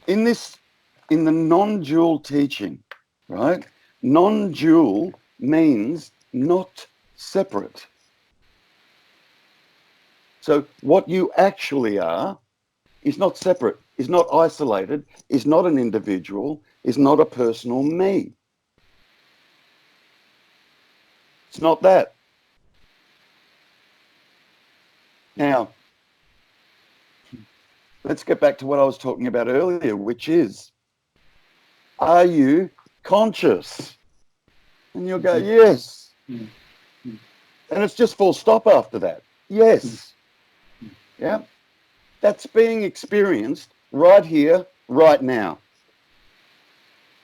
in this, in the non-dual teaching, right? Non-dual means not separate. So what you actually are is not separate, is not isolated, is not an individual, is not a personal me. It's not that. Now, let's get back to what I was talking about earlier, which is, are you conscious? And you'll go, yes. And it's just full stop after that. Yes. Yeah. That's being experienced right here, right now.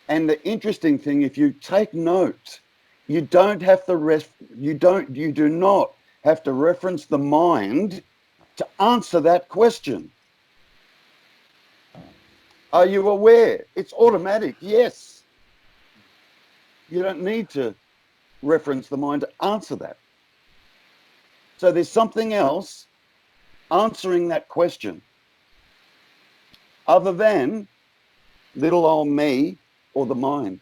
And the interesting thing, if you take note, you don't have to you do not have to reference the mind to answer that question. Are you aware? It's automatic. Yes. You don't need to reference the mind to answer that. So there's something else answering that question other than little old me or the mind.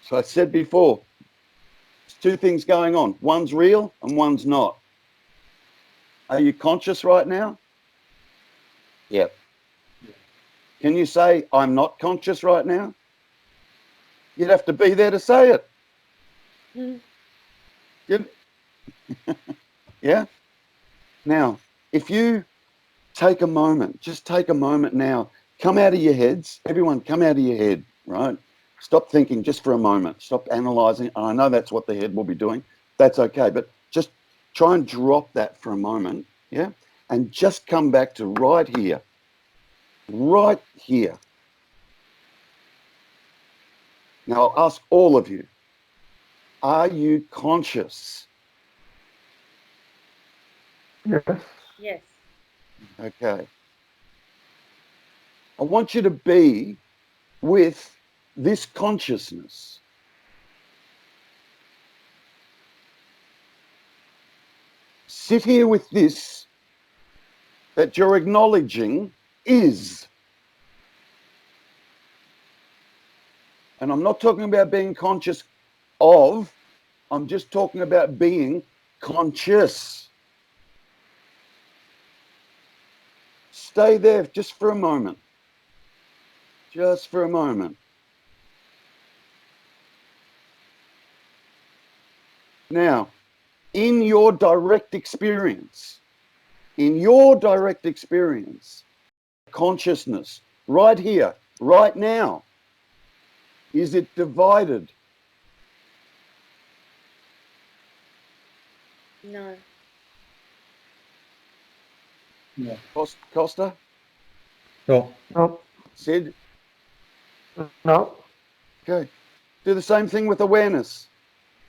So I said before, there's two things going on. One's real and one's not. Are you conscious right now? Yep. Can you say, I'm not conscious right now? You'd have to be there to say it. Yeah? Now, if you take a moment, just take a moment now, come out of your heads. Everyone, come out of your head, right? Stop thinking just for a moment. Stop analysing. I know that's what the head will be doing. That's okay. But just try and drop that for a moment, yeah? And just come back to right here. Right here. Now, I'll ask all of you, are you conscious? Yes. Yes. Okay. I want you to be with this consciousness. Sit here with this that you're acknowledging is. And I'm not talking about being conscious of, I'm just talking about being conscious. Stay there just for a moment. Just for a moment. Now, in your direct experience, consciousness, right here, right now, is it divided? No. No. Costa? No. No. Sid? No. Okay. Do the same thing with awareness.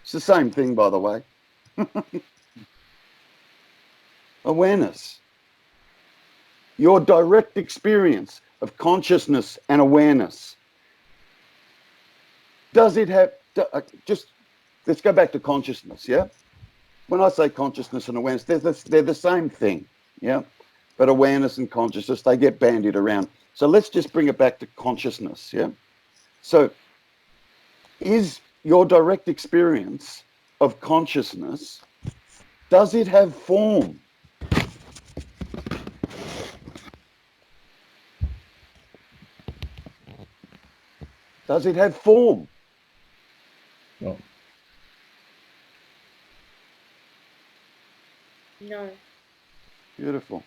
It's the same thing, by the way. Awareness. Your direct experience of consciousness and awareness. Does it have, just let's go back to consciousness, yeah? When I say consciousness and awareness, they're the same thing, yeah? But awareness and consciousness, they get bandied around. So let's just bring it back to consciousness, yeah? So is your direct experience of consciousness, does it have form? Does it have form? No. No. Beautiful.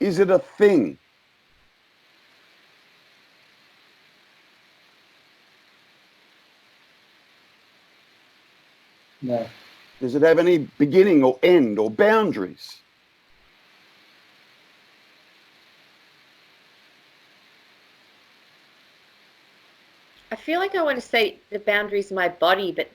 Is it a thing? No. Does it have any beginning or end or boundaries? I feel like I want to say the boundaries of my body, but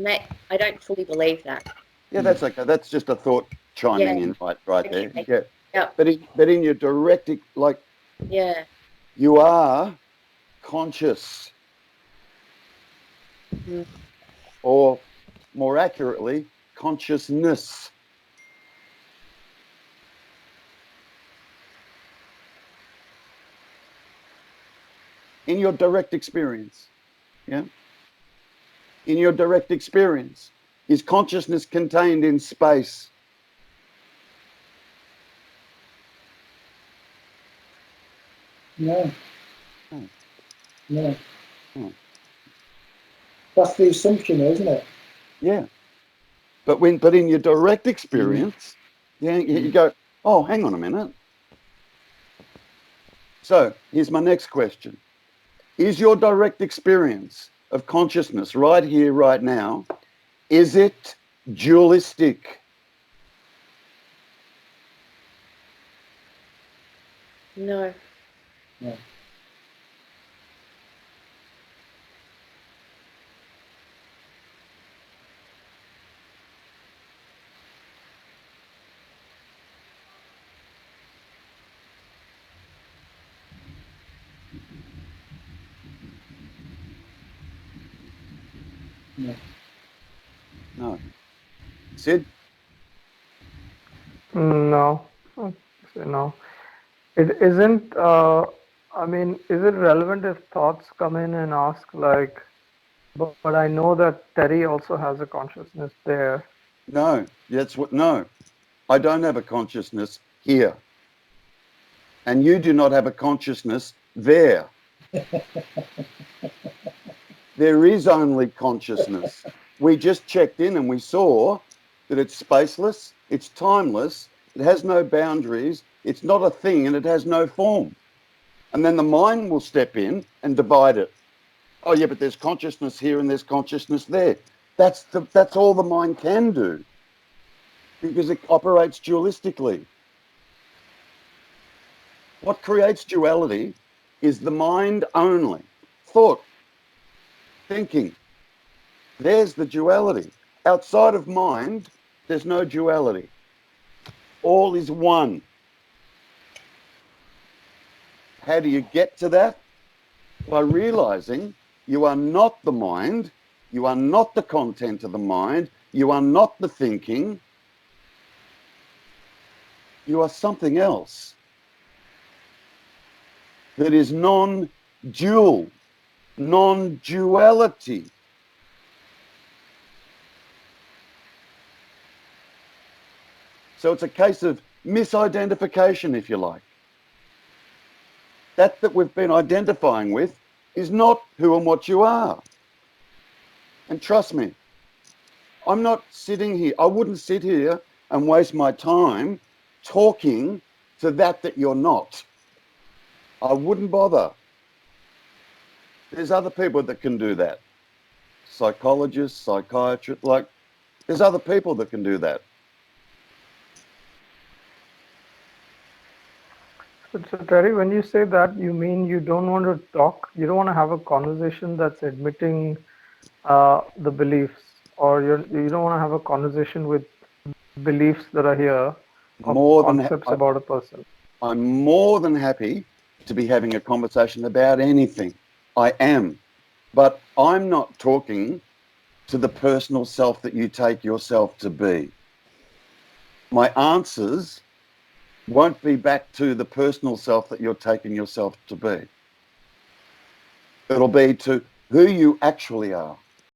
I don't fully believe that. Yeah, that's okay. That's just a thought chiming in right there. Okay. Yeah. Yeah. But in your direct, like, Yeah. you are conscious. Mm. Or more accurately, consciousness. In your direct experience, yeah? In your direct experience, is consciousness contained in space? No. No. No. No. That's the assumption, isn't it? Yeah. But in your direct experience, you go, oh, hang on a minute. So here's my next question. Is your direct experience of consciousness right here, right now, is it dualistic? No. No. No. No. Sid? No. I'd say no. It isn't, I mean, is it relevant if thoughts come in and ask, like, but I know that Terry also has a consciousness there. No. No. I don't have a consciousness here. And you do not have a consciousness there. There is only consciousness. We just checked in and we saw that it's spaceless, it's timeless, it has no boundaries, it's not a thing, and it has no form. And then the mind will step in and divide it. Oh yeah, but there's consciousness here and there's consciousness there. That's all the mind can do, because it operates dualistically. What creates duality is the mind only. Thought, thinking. There's the duality. Outside of mind, there's no duality. All is one. How do you get to that? By realizing you are not the mind, you are not the content of the mind, you are not the thinking, you are something else that is non-dual, non-duality. So it's a case of misidentification, if you like. That we've been identifying with is not who and what you are. And trust me, I'm not sitting here, I wouldn't sit here and waste my time talking to that you're not. I wouldn't bother. There's other people that can do that. Psychologists, psychiatrists, like, there's other people that can do that. So Terry, when you say that, you mean you don't want to talk, you don't want to have a conversation that's admitting the beliefs, or you don't want to have a conversation with beliefs that are here, or concepts about a person. I'm more than happy to be having a conversation about anything. I am. But I'm not talking to the personal self that you take yourself to be. My answers won't be back to the personal self that you're taking yourself to be. It'll be to who you actually are.